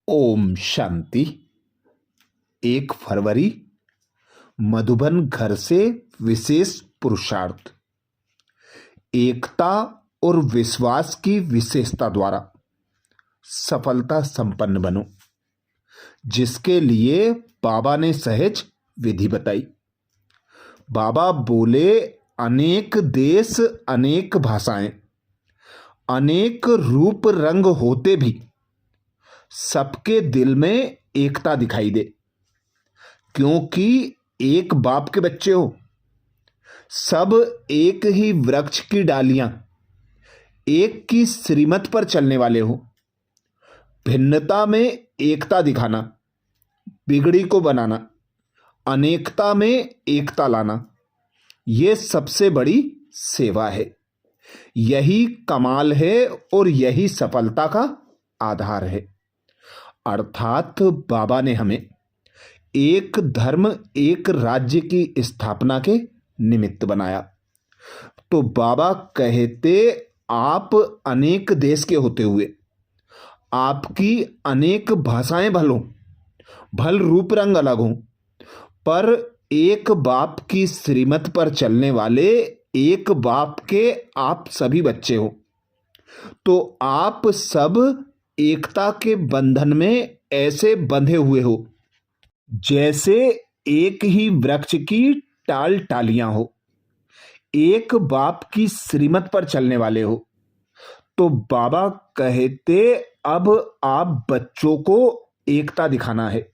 ओम शांति। 1 फरवरी मधुबन घर से विशेष पुरुषार्थ। एकता और विश्वास की विशेषता द्वारा सफलता संपन्न बनो, जिसके लिए बाबा ने सहज विधि बताई। बाबा बोले, अनेक देश, अनेक भाषाएं, अनेक रूप रंग होते भी सबके दिल में एकता दिखाई दे, क्योंकि एक बाप के बच्चे हो। सब एक ही वृक्ष की डालियां, एक की श्रीमत पर चलने वाले हो। भिन्नता में एकता दिखाना, बिगड़ी को बनाना, अनेकता में एकता लाना, यह सबसे बड़ी सेवा है। यही कमाल है और यही सफलता का आधार है। अर्थात बाबा ने हमें एक धर्म एक राज्य की स्थापना के निमित्त बनाया। तो बाबा कहते, आप अनेक देश के होते हुए, आपकी अनेक भाषाएं भल रूप रंग अलग हों, पर एक बाप की श्रीमत पर चलने वाले एक बाप के आप सभी बच्चे हो। तो आप सब एकता के बंधन में ऐसे बंधे हुए हो जैसे एक ही वृक्ष की टाल टालियां हो, एक बाप की श्रीमत पर चलने वाले हो। तो बाबा कहते, अब आप बच्चों को एकता दिखाना है,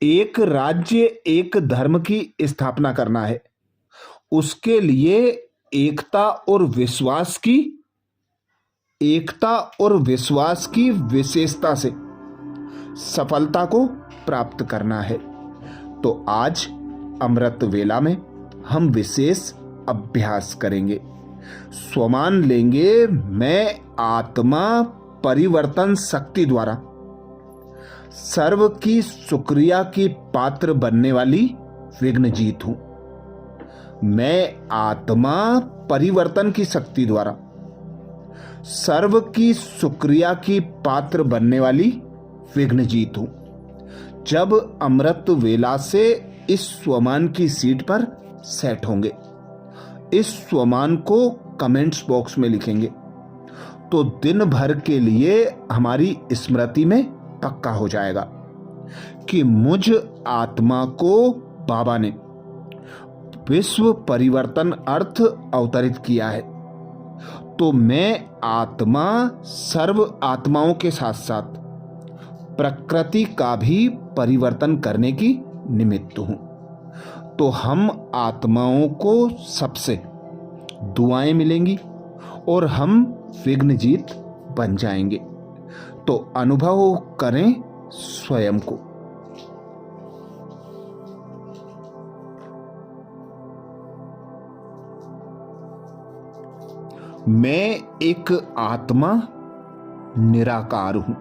एक राज्य एक धर्म की स्थापना करना है। उसके लिए एकता और विश्वास की विशेषता से सफलता को प्राप्त करना है। तो आज अमृत वेला में हम विशेष अभ्यास करेंगे। स्वमान लेंगे, मैं आत्मा परिवर्तन शक्ति द्वारा सर्व की शुक्रिया की पात्र बनने वाली विघ्नजीत हूं। मैं आत्मा परिवर्तन की शक्ति द्वारा सर्व की शुक्रिया की पात्र बनने वाली विघ्नजीत हूं। जब अमृत वेला से इस स्वमान की सीट पर सेट होंगे, इस स्वमान को कमेंट्स बॉक्स में लिखेंगे, तो दिन भर के लिए हमारी स्मृति में पक्का हो जाएगा कि मुझ आत्मा को बाबा ने विश्व परिवर्तन अर्थ अवतरित किया है। तो मैं आत्मा सर्व आत्माओं के साथ साथ प्रकृति का भी परिवर्तन करने की निमित्त हूं। तो हम आत्माओं को सबसे दुआएं मिलेंगी और हम विघ्नजीत बन जाएंगे। तो अनुभव करें स्वयं को। मैं एक आत्मा निराकार हूं।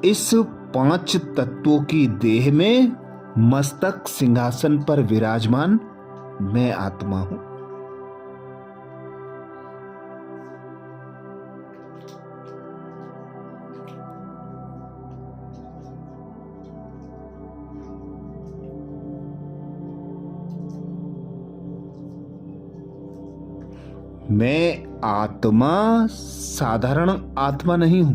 इस 5 तत्वों की देह में मस्तक सिंहासन पर विराजमान मैं आत्मा हूं। मैं आत्मा साधारण आत्मा नहीं हूं।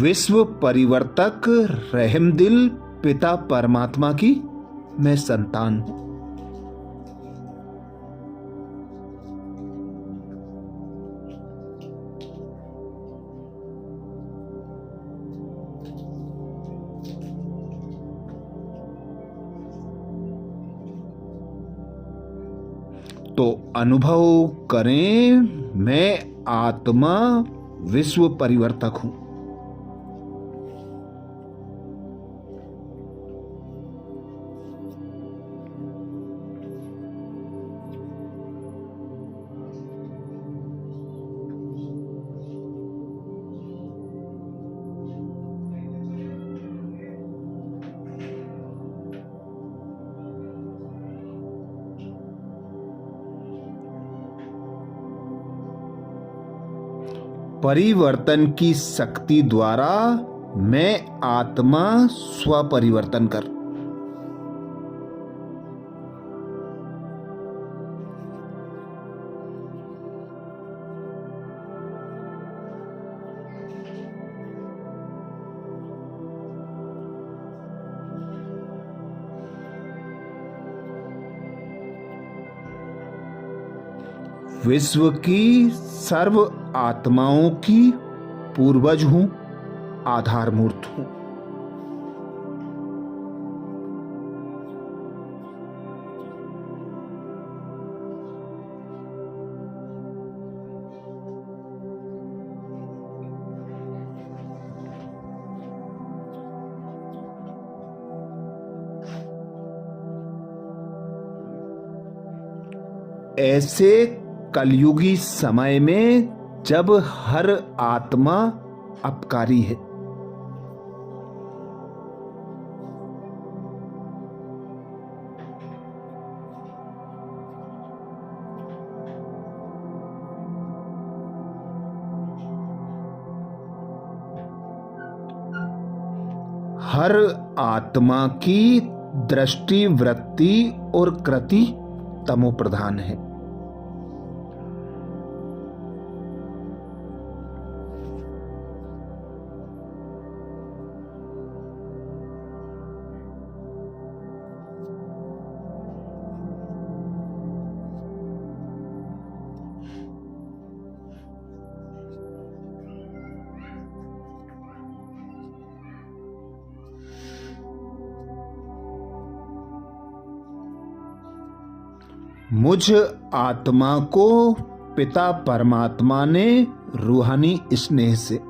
विश्व परिवर्तक रहमदिल पिता परमात्मा की मैं संतान हूं। तो अनुभव करें, मैं आत्मा विश्व परिवर्तक हूं। परिवर्तन की शक्ति द्वारा मैं आत्मा स्वपरिवर्तन कर। विश्व की सर्व आत्माओं की पूर्वज हूं, आधार मूर्त हूं। ऐसे कलयुगी समय में जब हर आत्मा अपकारी है, हर आत्मा की दृष्टि, वृत्ति और कृति तमोप्रधान है। मुझ आत्मा को पिता परमात्मा ने रूहानी स्नेह से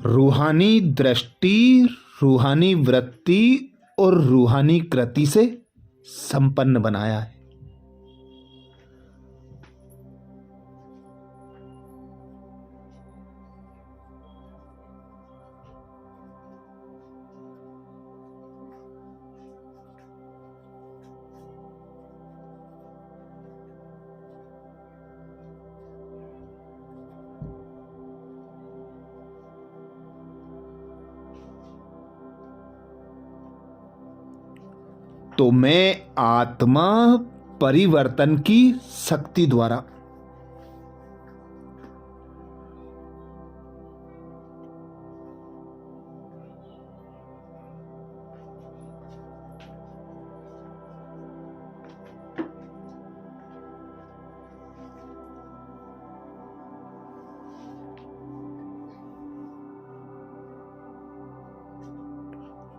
रूहानी दृष्टि, रूहानी वृत्ति और रूहानी कृति से संपन्न बनाया है। तो मैं आत्मा परिवर्तन की शक्ति द्वारा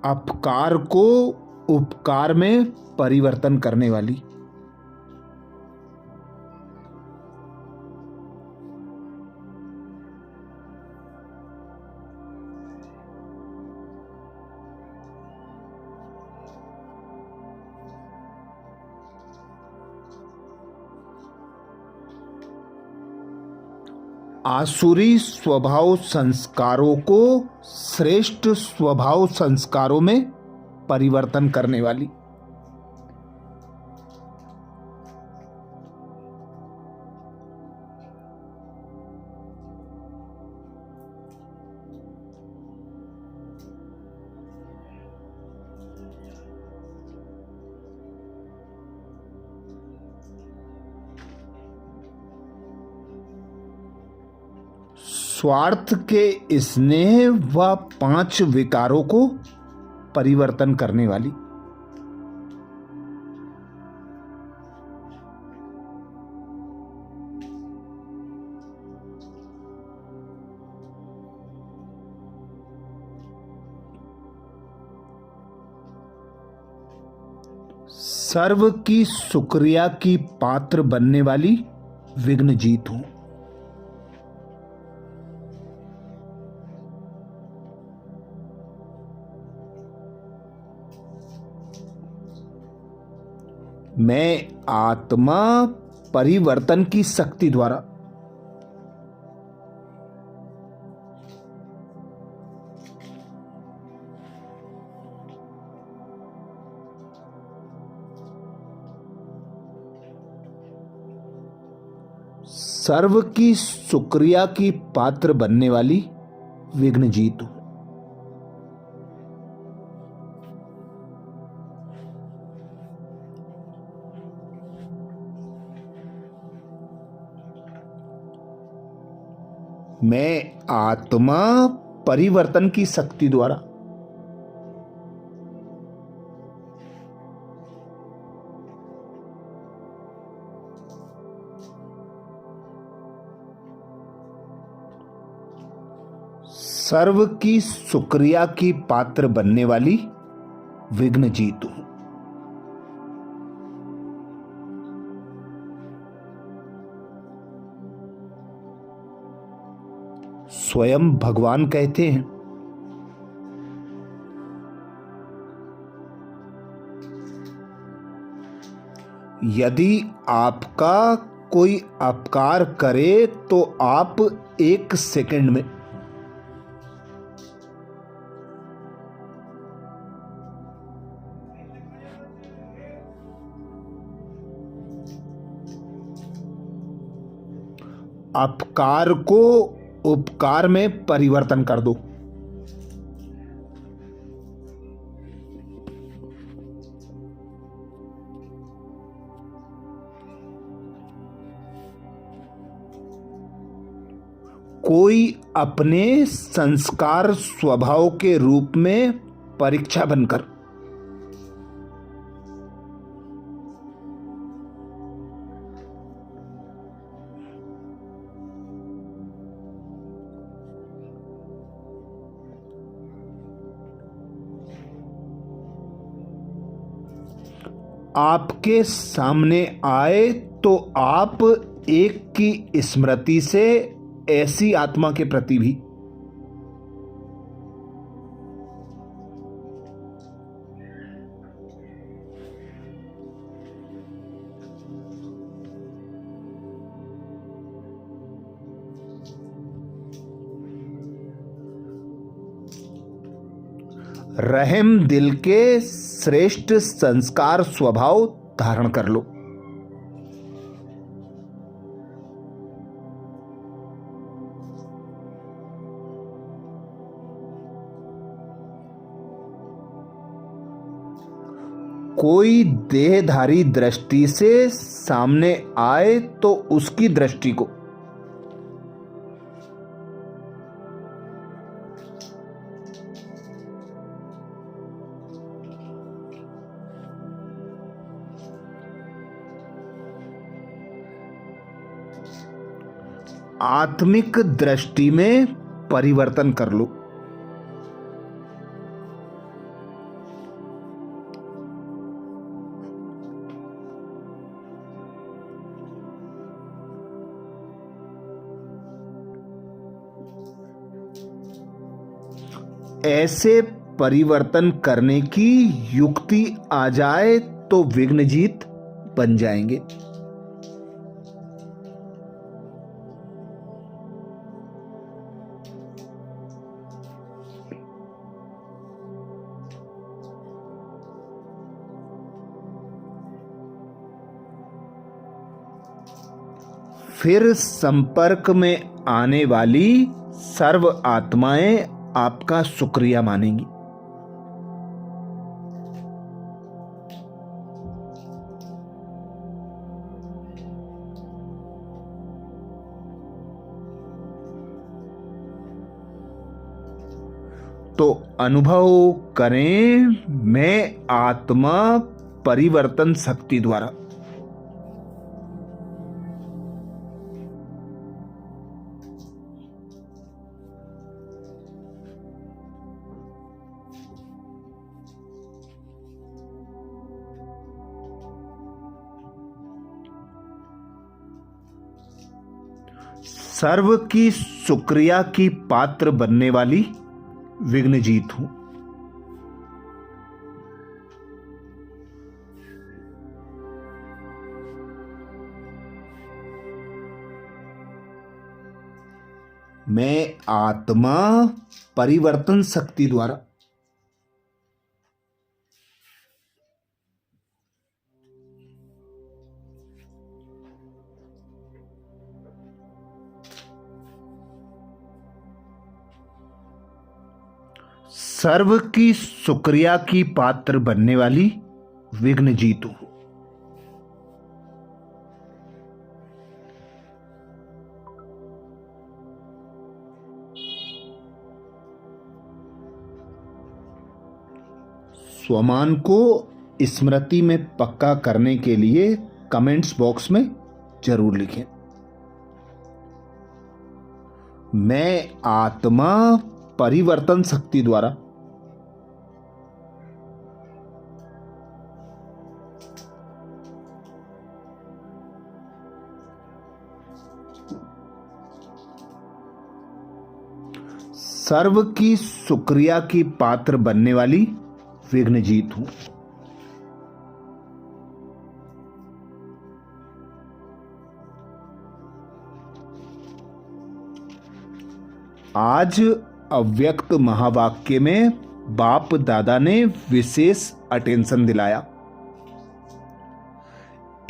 अपकार को उपकार में परिवर्तन करने वाली आसुरी स्वभाव संस्कारों को श्रेष्ठ स्वभाव संस्कारों में परिवर्तन करने वाली स्वार्थ के स्नेह व 5 विकारों को परिवर्तन करने वाली सर्व की शुक्रिया की पात्र बनने वाली विघ्नजीत हूं। मैं आत्मा परिवर्तन की शक्ति द्वारा सर्व की शुक्रिया की पात्र बनने वाली विघ्नजीत हूं। मैं आत्मा परिवर्तन की शक्ति द्वारा सर्व की शुक्रिया की पात्र बनने वाली विघ्नजीत हूं। स्वयं भगवान कहते हैं, यदि आपका कोई अपकार करे तो आप 1 सेकंड में अपकार को उपकार में परिवर्तन कर दो। कोई अपने संस्कार स्वभाव के रूप में परीक्षा बनकर आपके सामने आए तो आप एक की स्मृति से ऐसी आत्मा के प्रति भी रहम दिल के श्रेष्ठ संस्कार स्वभाव धारण कर लो। कोई देहधारी दृष्टि से सामने आए तो उसकी दृष्टि को आत्मिक दृष्टि में परिवर्तन कर लो। ऐसे परिवर्तन करने की युक्ति आ जाए तो विघ्नजीत बन जाएंगे। फिर संपर्क में आने वाली सर्व आत्माएं आपका शुक्रिया मानेंगी। तो अनुभव करें, मैं आत्मा परिवर्तन शक्ति द्वारा सर्व की शुक्रिया की पात्र बनने वाली विघ्नजीत हूं। मैं आत्मा परिवर्तन शक्ति द्वारा सर्व की शुक्रिया की पात्र बनने वाली विघ्न जीतू। स्वमान को स्मृति में पक्का करने के लिए कमेंट्स बॉक्स में जरूर लिखें। मैं आत्मा परिवर्तन शक्ति द्वारा सर्व की शुक्रिया की पात्र बनने वाली विघ्नजीत हूं। आज अव्यक्त महावाक्य में बाप दादा ने विशेष अटेंशन दिलाया।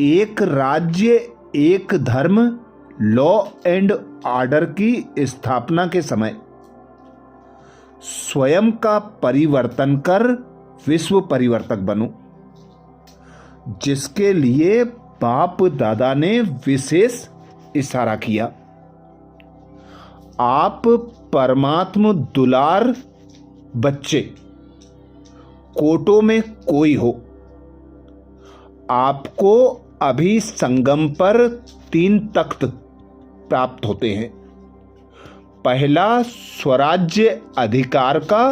एक राज्य एक धर्म लॉ एंड ऑर्डर की स्थापना के समय स्वयं का परिवर्तन कर विश्व परिवर्तक बनो, जिसके लिए बाप दादा ने विशेष इशारा किया। आप परमात्म दुलार बच्चे, कोटों में कोई हो, आपको अभी संगम पर 3 तख्त प्राप्त होते हैं। पहला स्वराज्य अधिकार का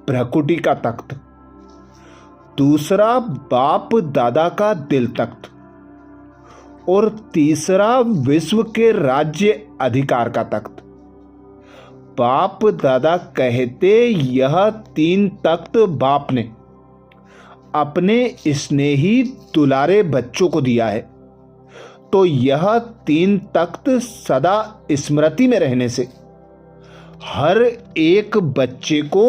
भ्रकुटी का तख्त, दूसरा बाप दादा का दिल तख्त और तीसरा विश्व के राज्य अधिकार का तख्त। बाप दादा कहते यह 3 तख्त बाप ने अपने स्नेही दुलारे बच्चों को दिया है, तो यह 3 तख्त सदा स्मृति में रहने से हर एक बच्चे को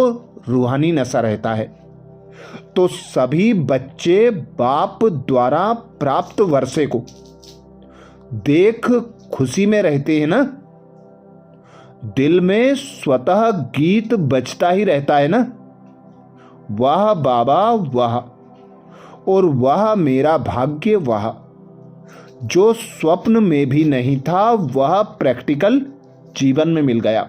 रूहानी नशा रहता है। तो सभी बच्चे बाप द्वारा प्राप्त वर्षे को देख खुशी में रहते हैं ना। दिल में स्वतः गीत बजता ही रहता है ना, वाह बाबा वाह, और वह मेरा भाग्य वाह। जो स्वप्न में भी नहीं था वह प्रैक्टिकल जीवन में मिल गया।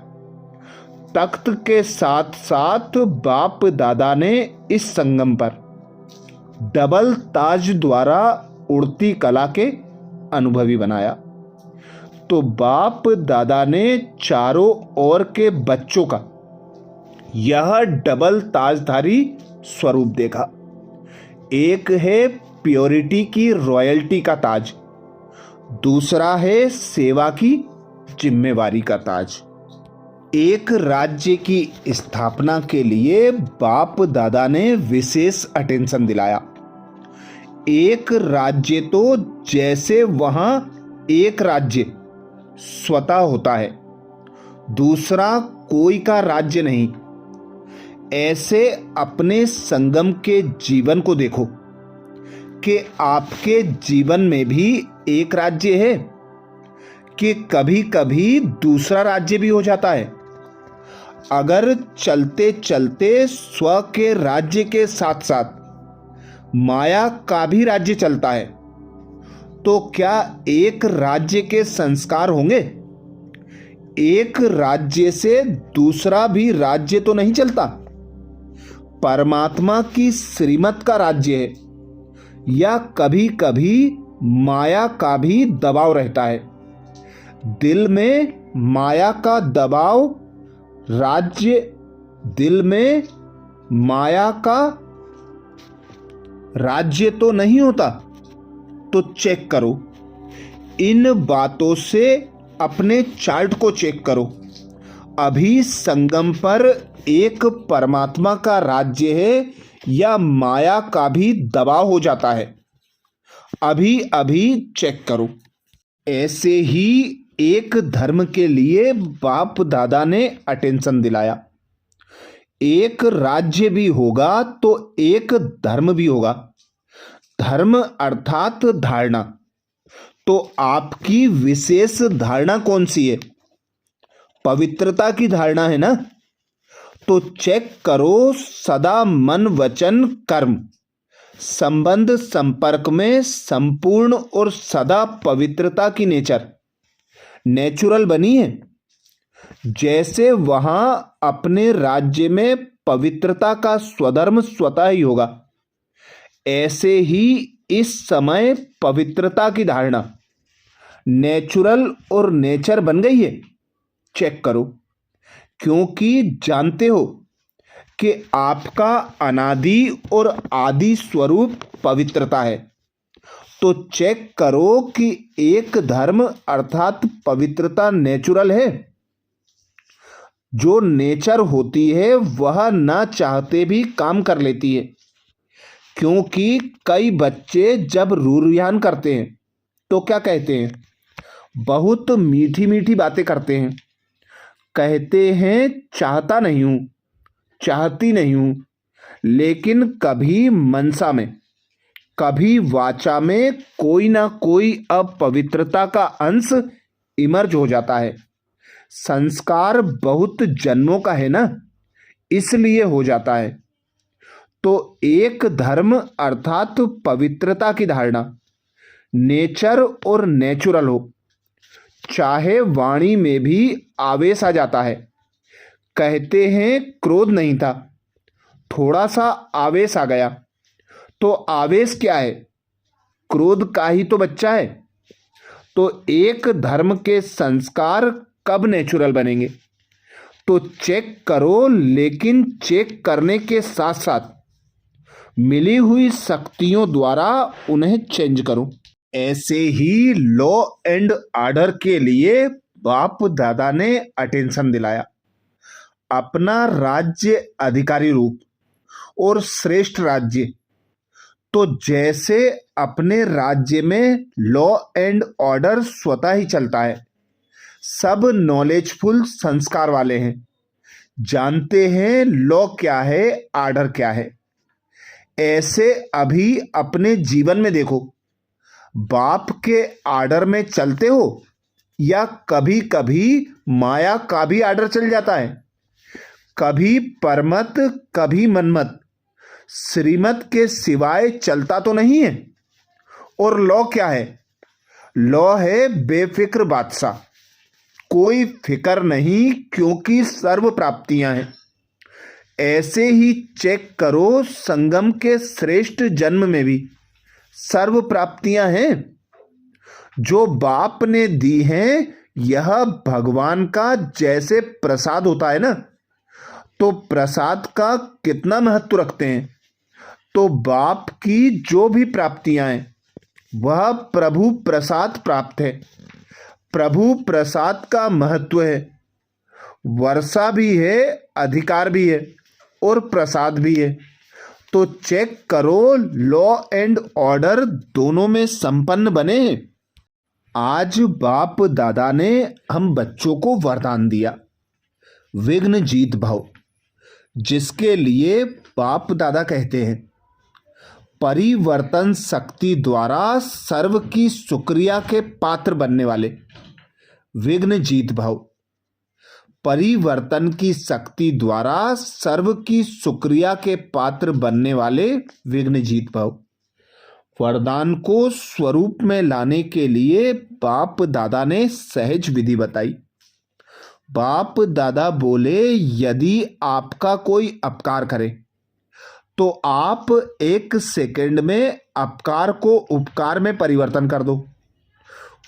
तख्त के साथ साथ बाप दादा ने इस संगम पर डबल ताज द्वारा उड़ती कला के अनुभवी बनाया। तो बाप दादा ने चारों ओर के बच्चों का यह डबल ताजधारी स्वरूप देखा। एक है प्योरिटी की रॉयल्टी का ताज, दूसरा है सेवा की जिम्मेवारी का ताज। एक राज्य की स्थापना के लिए बाप दादा ने विशेष अटेंशन दिलाया। एक राज्य तो जैसे वहां एक राज्य स्वतः होता है, दूसरा कोई का राज्य नहीं। ऐसे अपने संगम के जीवन को देखो कि आपके जीवन में भी एक राज्य है कि कभी कभी दूसरा राज्य भी हो जाता है। अगर चलते चलते स्व के राज्य के साथ साथ माया का भी राज्य चलता है, तो क्या एक राज्य के संस्कार होंगे? एक राज्य से दूसरा भी राज्य तो नहीं चलता। परमात्मा की श्रीमत का राज्य है, या कभी कभी माया का भी दबाव रहता है। दिल में माया का दबाव राज्य, दिल में माया का राज्य तो नहीं होता। तो चेक करो, इन बातों से अपने चार्ट को चेक करो। अभी संगम पर एक परमात्मा का राज्य है या माया का भी दबाव हो जाता है? अभी अभी चेक करो। ऐसे ही एक धर्म के लिए बाप दादा ने अटेंशन दिलाया। एक राज्य भी होगा तो एक धर्म भी होगा। धर्म अर्थात धारणा। तो आपकी विशेष धारणा कौन सी है? पवित्रता की धारणा है ना। तो चेक करो सदा मन वचन कर्म संबंध संपर्क में संपूर्ण और सदा पवित्रता की नेचुरल बनी है। जैसे वहां अपने राज्य में पवित्रता का स्वधर्म स्वतः ही होगा, ऐसे ही इस समय पवित्रता की धारणा नेचुरल और नेचर बन गई है। चेक करो, क्योंकि जानते हो कि आपका अनादि और आदि स्वरूप पवित्रता है। तो चेक करो कि एक धर्म अर्थात पवित्रता नेचुरल है। जो नेचर होती है वह ना चाहते भी काम कर लेती है, क्योंकि कई बच्चे जब रूरयान करते हैं तो क्या कहते हैं, बहुत मीठी मीठी बातें करते हैं। कहते हैं चाहता नहीं हूं, चाहती नहीं हूं, लेकिन कभी मनसा में कभी वाचा में कोई ना कोई अपवित्रता का अंश इमर्ज हो जाता है। संस्कार बहुत जन्मों का है ना, इसलिए हो जाता है। तो एक धर्म अर्थात पवित्रता की धारणा नेचर और नेचुरल हो, चाहे वाणी में भी आवेश आ जाता है। कहते हैं क्रोध नहीं था, थोड़ा सा आवेश आ गया। तो आवेश क्या है, क्रोध का ही तो बच्चा है। तो एक धर्म के संस्कार कब नेचुरल बनेंगे? तो चेक करो, लेकिन चेक करने के साथ साथ मिली हुई शक्तियों द्वारा उन्हें चेंज करो। ऐसे ही लॉ एंड ऑर्डर के लिए बाप दादा ने अटेंशन दिलाया। अपना राज्य अधिकारी रूप और श्रेष्ठ राज्य, तो जैसे अपने राज्य में लॉ एंड ऑर्डर स्वतः ही चलता है, सब नॉलेजफुल संस्कार वाले हैं, जानते हैं लॉ क्या है, ऑर्डर क्या है। ऐसे अभी अपने जीवन में देखो, बाप के ऑर्डर में चलते हो या कभी कभी माया का भी ऑर्डर चल जाता है। कभी परमत कभी मनमत, श्रीमत के सिवाय चलता तो नहीं है। और लॉ क्या है? लॉ है बेफिक्र बादशाह, कोई फिक्र नहीं, क्योंकि सर्व प्राप्तियां हैं। ऐसे ही चेक करो, संगम के श्रेष्ठ जन्म में भी सर्व प्राप्तियां हैं जो बाप ने दी हैं। यह भगवान का जैसे प्रसाद होता है ना, तो प्रसाद का कितना महत्व रखते हैं। तो बाप की जो भी प्राप्तियां हैं वह प्रभु प्रसाद प्राप्त है। प्रभु प्रसाद का महत्व है, वर्षा भी है, अधिकार भी है और प्रसाद भी है। तो चेक करो, लॉ एंड ऑर्डर दोनों में संपन्न बने। आज बाप दादा ने हम बच्चों को वरदान दिया, विघ्न जीत भव, जिसके लिए बाप दादा कहते हैं परिवर्तन शक्ति द्वारा सर्व की शुक्रिया के पात्र बनने वाले विघ्न जीत भव। परिवर्तन की शक्ति द्वारा सर्व की शुक्रिया के पात्र बनने वाले विघ्न जीत भव। वरदान को स्वरूप में लाने के लिए बाप दादा ने सहज विधि बताई। बाप दादा बोले, यदि आपका कोई अपकार करे तो आप 1 सेकंड में अपकार को उपकार में परिवर्तन कर दो।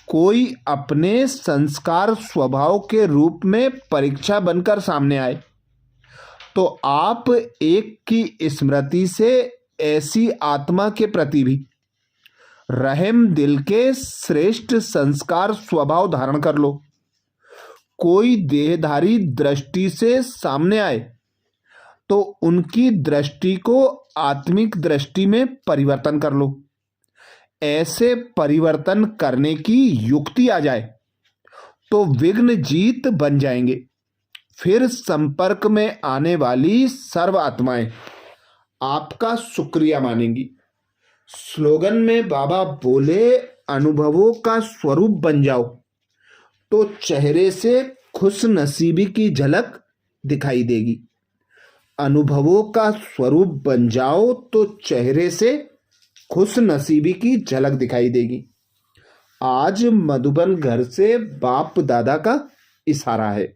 कोई अपने संस्कार स्वभाव के रूप में परीक्षा बनकर सामने आए तो आप एक की स्मृति से ऐसी आत्मा के प्रति भी रहम दिल के श्रेष्ठ संस्कार स्वभाव धारण कर लो। कोई देहधारी दृष्टि से सामने आए तो उनकी दृष्टि को आत्मिक दृष्टि में परिवर्तन कर लो। ऐसे परिवर्तन करने की युक्ति आ जाए तो विघ्न जीत बन जाएंगे। फिर संपर्क में आने वाली सर्व आत्माएं आपका शुक्रिया मानेंगी। स्लोगन में बाबा बोले, अनुभवों का स्वरूप बन जाओ तो चेहरे से खुश नसीबी की झलक दिखाई देगी। अनुभवों का स्वरूप बन जाओ तो चेहरे से खुश नसीबी की झलक दिखाई देगी। आज मधुबन घर से बाप दादा का इशारा है।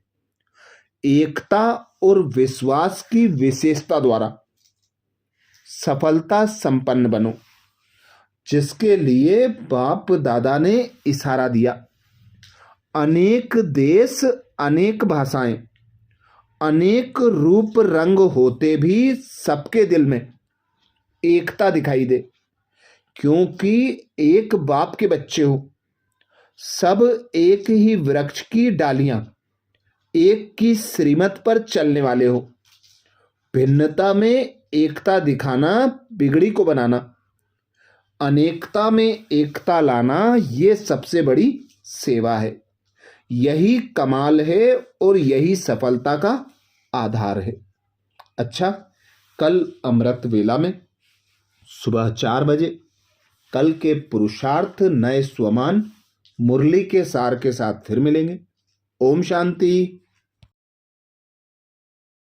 एकता और विश्वास की विशेषता द्वारा सफलता संपन्न बनो, जिसके लिए बाप दादा ने इशारा दिया। अनेक देश, अनेक भाषाएं, अनेक रूप रंग होते भी सबके दिल में एकता दिखाई दे, क्योंकि एक बाप के बच्चे हो। सब एक ही वृक्ष की डालियां, एक की श्रीमत पर चलने वाले हो। भिन्नता में एकता दिखाना बिगड़ी को बनाना, अनेकता में एकता लाना, ये सबसे बड़ी सेवा है। यही कमाल है और यही सफलता का आधार है। अच्छा, कल अमृत वेला में सुबह 4 बजे कल के पुरुषार्थ नए स्वमान मुरली के सार के साथ फिर मिलेंगे। ओम शांति।